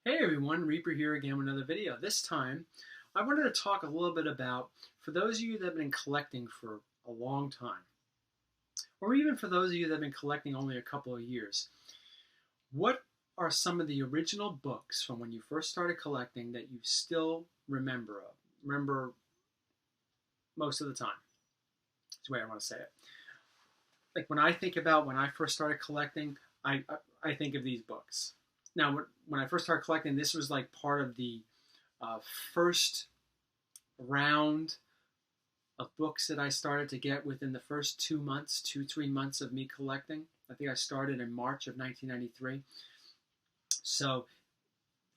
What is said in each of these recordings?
Hey everyone, Reaper here again with another video. This time, I wanted to talk a little bit about, for those of you that have been collecting for a long time, or even for those of you that have been collecting only a couple of years, what are some of the original books from when you first started collecting that you still remember most of the time? That's the way I want to say it. Like when I think about when I first started collecting, I think of these books. Now, when I first started collecting, this was like part of the uh, first round of books that I started to get within the first 2 months, 3 months of me collecting. I think I started in March of 1993. So,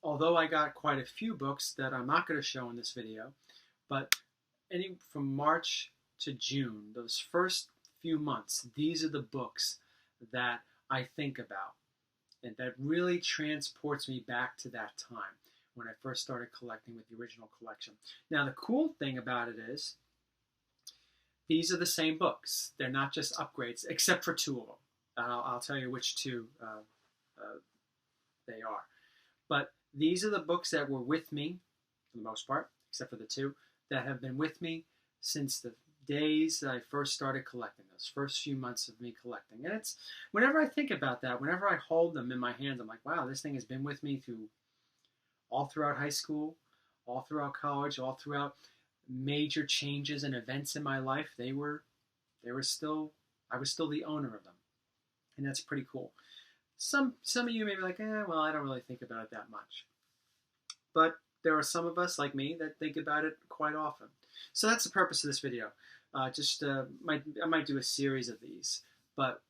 although I got quite a few books that I'm not going to show in this video, but from March to June, those first few months, these are the books that I think about. And that really transports me back to that time when I first started collecting with the original collection. Now, the cool thing about it is these are the same books. They're not just upgrades, except for two of them. I'll tell you which two they are. But these are the books that were with me, for the most part, except for the two, that have been with me since the days that I first started collecting, those first few months of me collecting. And it's, whenever I think about that, whenever I hold them in my hands, I'm like, wow, this thing has been with me all throughout high school, all throughout college, all throughout major changes and events in my life. They were still, I was still the owner of them. And that's pretty cool. Some of you may be like, well, I don't really think about it that much. But there are some of us like me that think about it quite often. So that's the purpose of this video. I might do a series of these, but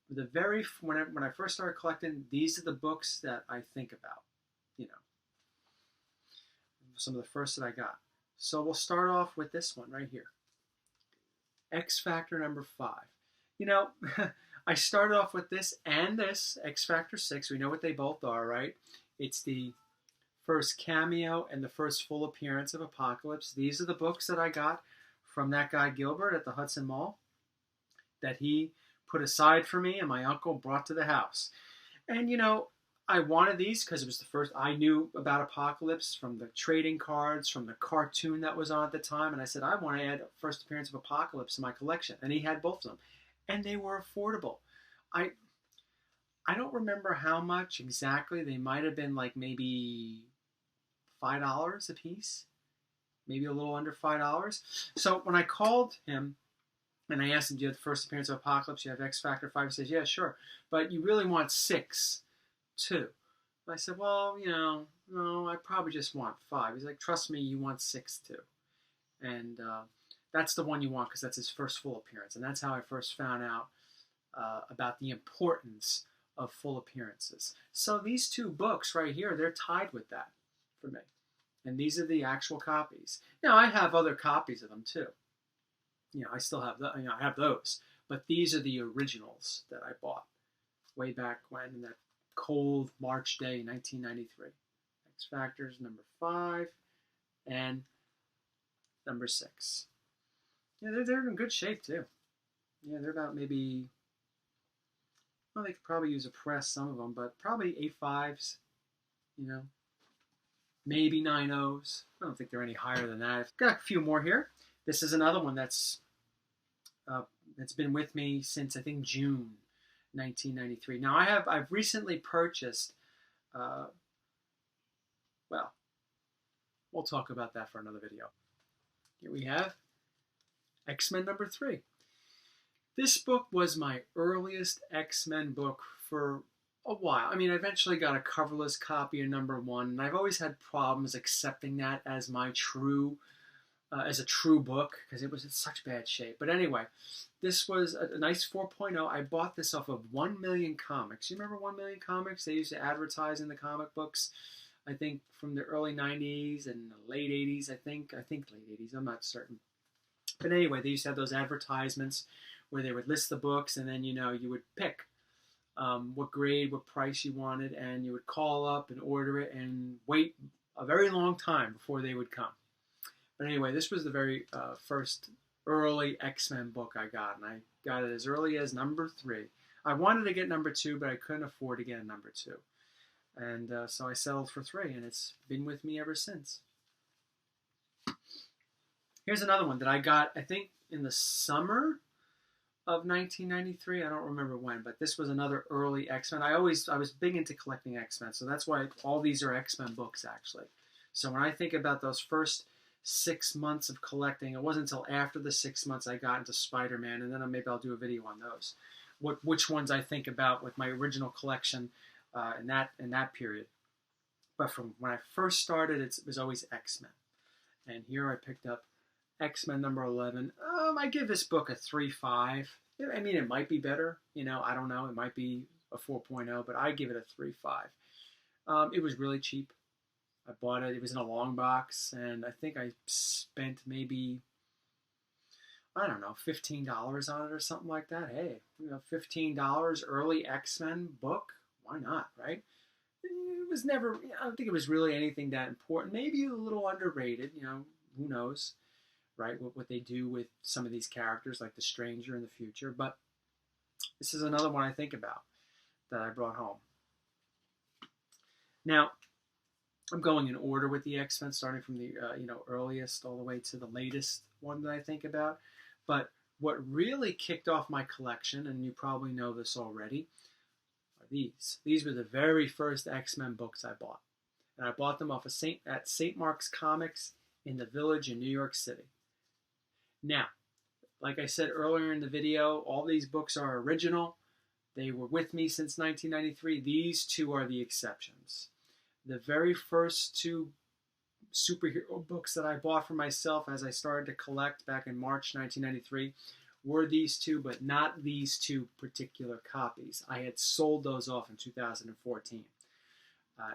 when I first started collecting, these are the books that I think about. You know, some of the first that I got. So we'll start off with this one right here, X Factor number 5. You know, I started off with this and this, X Factor 6. We know what they both are, right? It's the first cameo and the first full appearance of Apocalypse. These are the books that I got from that guy Gilbert at the Hudson Mall that he put aside for me and my uncle brought to the house. And you know, I wanted these because it was the first I knew about Apocalypse from the trading cards, from the cartoon that was on at the time, and I said I want to add first appearance of Apocalypse to my collection, and he had both of them, and they were affordable. I don't remember how much exactly. They might have been like maybe $5 a piece, maybe a little under $5. So when I called him and I asked him, do you have the first appearance of Apocalypse? You have X Factor 5? He says, yeah, sure. But you really want 6, too. I said, well, no, I probably just want 5. He's like, trust me, you want 6, too. And that's the one you want because that's his first full appearance. And that's how I first found out about the importance of full appearances. So these two books right here, they're tied with that for me. And these are the actual copies. Now, I have other copies of them, too. I still have I have those. But these are the originals that I bought way back when, in that cold March day, 1993. X Factors number 5 and number 6. Yeah, they're in good shape, too. Yeah, they're about maybe, well, they could probably use a press, some of them, but probably 8.5s, maybe 9.0s. I don't think they're any higher than that. I've got a few more here. This is another one that's been with me since, I think, June 1993. Now, I've recently purchased, well, we'll talk about that for another video. Here we have X-Men number 3. This book was my earliest X-Men book for a while. I mean, I eventually got a coverless copy of number 1, and I've always had problems accepting that as my true book because it was in such bad shape. But anyway, this was a nice 4.0. I bought this off of 1 Million Comics. You remember 1 Million Comics? They used to advertise in the comic books, I think, from the early 90s and the late 80s, I think late 80s, I'm not certain. But anyway, they used to have those advertisements where they would list the books, and then, you would pick what grade, what price you wanted, and you would call up and order it and wait a very long time before they would come. But anyway, this was the very first early X-Men book I got, and I got it as early as number 3. I wanted to get number 2, but I couldn't afford to get a number 2. And so I settled for 3, and it's been with me ever since. Here's another one that I got, I think, in the summer of 1993. I don't remember when, but this was another early X-Men. I was big into collecting X-Men, so that's why all these are X-Men books, actually. So when I think about those first 6 months of collecting, it wasn't until after the 6 months I got into Spider-Man, and then maybe I'll do a video on those. Which ones I think about with my original collection in that period. But from when I first started, it was always X-Men. And here I picked up X-Men number 11. I give this book a 3.5. I mean, it might be better. I don't know. It might be a 4.0, but I give it a 3.5. It was really cheap. I bought it. It was in a long box, and I think I spent maybe, I don't know, $15 on it or something like that. Hey, $15, early X-Men book. Why not, right? It was never, I don't think it was really anything that important. Maybe a little underrated, who knows, right? What they do with some of these characters, like the Stranger in the future. But this is another one I think about that I brought home. Now, I'm going in order with the X-Men, starting from the earliest all the way to the latest one that I think about. But what really kicked off my collection, and you probably know this already, are these. These were the very first X-Men books I bought. And I bought them off of at St. Mark's Comics in the Village in New York City. Now, like I said earlier in the video, all these books are original. They were with me since 1993. These two are the exceptions. The very first 2 superhero books that I bought for myself as I started to collect back in March 1993 were these 2, but not these 2 particular copies. I had sold those off in 2014,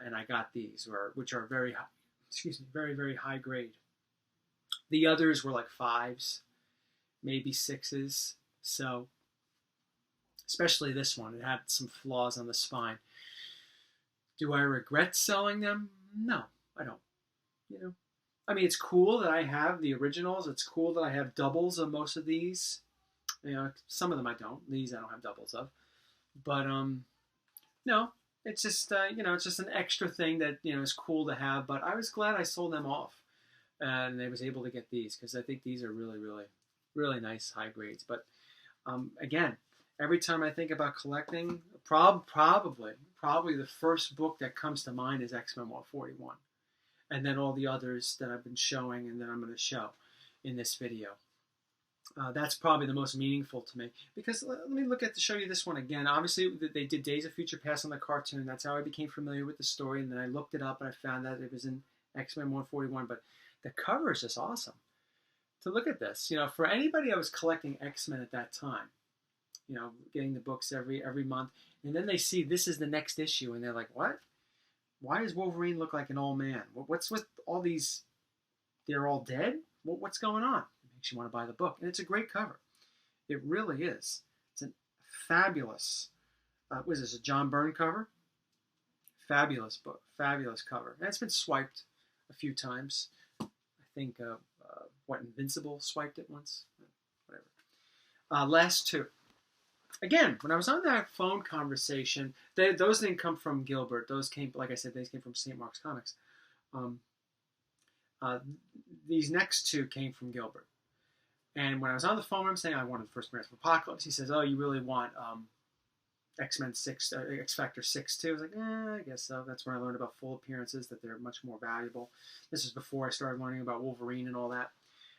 and I got these, which are very very high grade. The others were like 5s, maybe 6s. So, especially this one, it had some flaws on the spine. Do I regret selling them? No, I don't. I mean, it's cool that I have the originals. It's cool that I have doubles of most of these. Some of them I don't. These I don't have doubles of. But no, it's just it's just an extra thing that is cool to have. But I was glad I sold them off, and I was able to get these because I think these are really, really, really nice high grades. But again, every time I think about collecting, probably the first book that comes to mind is X-Men 141. And then all the others that I've been showing and that I'm going to show in this video. That's probably the most meaningful to me. Because let me show you this one again. Obviously, they did Days of Future Past on the cartoon. That's how I became familiar with the story. And then I looked it up and I found that it was in X-Men 141. But the cover is just awesome. To look at this. For anybody that was collecting X-Men at that time, getting the books every month. And then they see this is the next issue. And they're like, what? Why does Wolverine look like an old man? What's with all these? They're all dead? What's going on? It makes you want to buy the book. And it's a great cover. It really is. It's a fabulous, what is this, a John Byrne cover? Fabulous book. Fabulous cover. And it's been swiped a few times. I think, Invincible swiped it once? Whatever. Last 2. Again, when I was on that phone conversation, those didn't come from Gilbert. Those came, like I said, these came from St. Mark's Comics. These next 2 came from Gilbert. And when I was on the phone with him saying I wanted the first appearance of Apocalypse, he says, oh, you really want X-Men 6, X-Factor 6 too? I was like, I guess so. That's when I learned about full appearances, that they're much more valuable. This is before I started learning about Wolverine and all that.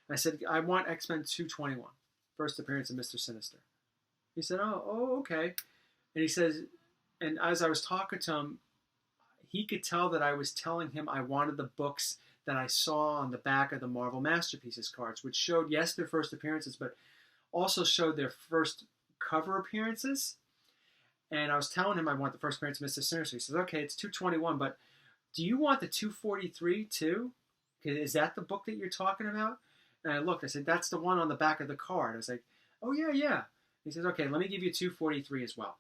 And I said, I want X-Men 221, first appearance of Mr. Sinister. He said, oh, okay. And he says, and as I was talking to him, he could tell that I was telling him I wanted the books that I saw on the back of the Marvel Masterpieces cards, which showed, yes, their first appearances, but also showed their first cover appearances. And I was telling him I want the first appearance of Mr. Sinister. He says, okay, it's 221, but do you want the 243 too? Is that the book that you're talking about? And I looked, I said, that's the one on the back of the card. I was like, oh, yeah. He says, okay, let me give you 243 as well.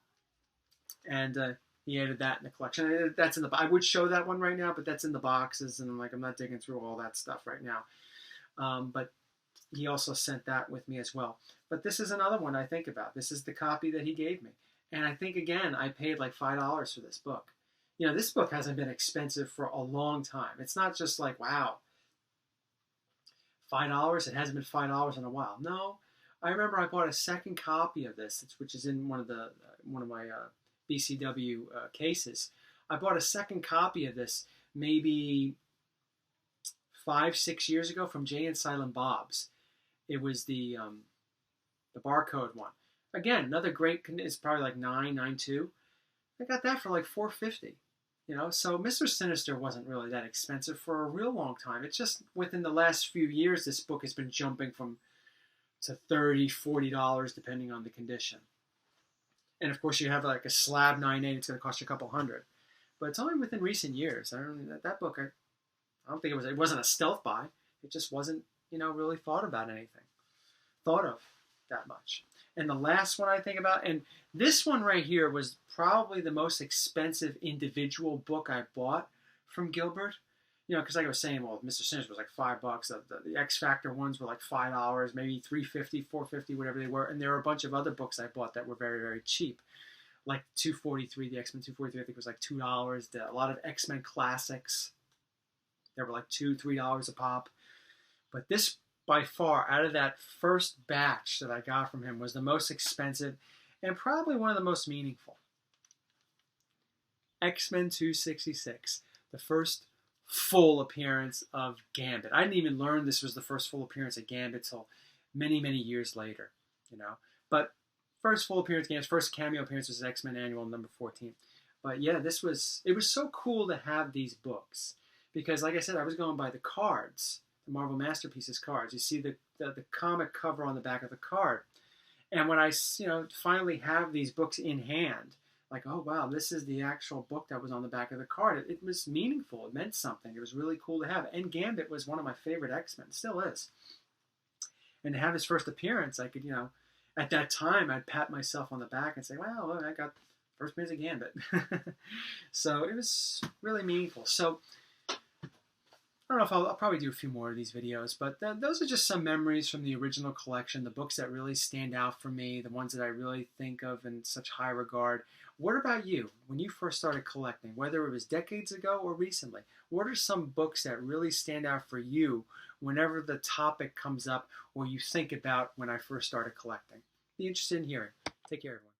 And he added that in the collection. That's in the. I would show that one right now, but that's in the boxes, and I'm not digging through all that stuff right now. But he also sent that with me as well. But this is another one I think about. This is the copy that he gave me. And I think, again, I paid like $5 for this book. This book hasn't been expensive for a long time. It's not just like, wow, $5. It hasn't been $5 in a while. No, I remember I bought a second copy of this, which is in one of my BCW cases. I bought a second copy of this maybe 5-6 years ago from Jay and Silent Bob's. It was the barcode one. Again, another great. It's probably like 992. I got that for like $4.50. So Mr. Sinister wasn't really that expensive for a real long time. It's just within the last few years, this book has been jumping to $30, $40, depending on the condition. And of course, you have like a slab 9.8. It's going to cost you a couple hundred. But it's only within recent years. That book, I don't think it wasn't a stealth buy. It just wasn't, really thought of that much. And the last one I think about, and this one right here was probably the most expensive individual book I bought from Gilbert. Because like I was saying, well, Mr. Sinister was like $5. The X Factor ones were like $5, maybe $3.50, $4.50, whatever they were. And there were a bunch of other books I bought that were very, very cheap. Like $2.43, the X-Men $2.43, I think was like $2. A lot of X-Men classics, they were like $2, $3 a pop. But this, by far, out of that first batch that I got from him, was the most expensive and probably one of the most meaningful. X-Men 266, the first full appearance of Gambit. I didn't even learn this was the first full appearance of Gambit till many, many years later, But first full appearance, Gambit's first cameo appearance was X-Men Annual number 14. But yeah, it was so cool to have these books because, like I said, I was going by the cards, the Marvel Masterpieces cards. You see the comic cover on the back of the card. And when I, finally have these books in hand, like, oh, wow, this is the actual book that was on the back of the card. It was meaningful. It meant something. It was really cool to have. And Gambit was one of my favorite X-Men. Still is. And to have his first appearance, I could, at that time, I'd pat myself on the back and say, wow, I got first appearance of Gambit. So it was really meaningful. So I don't know if I'll probably do a few more of these videos, but those are just some memories from the original collection, the books that really stand out for me, the ones that I really think of in such high regard. What about you? When you first started collecting, whether it was decades ago or recently, what are some books that really stand out for you whenever the topic comes up or you think about when I first started collecting? Be interested in hearing. Take care, everyone.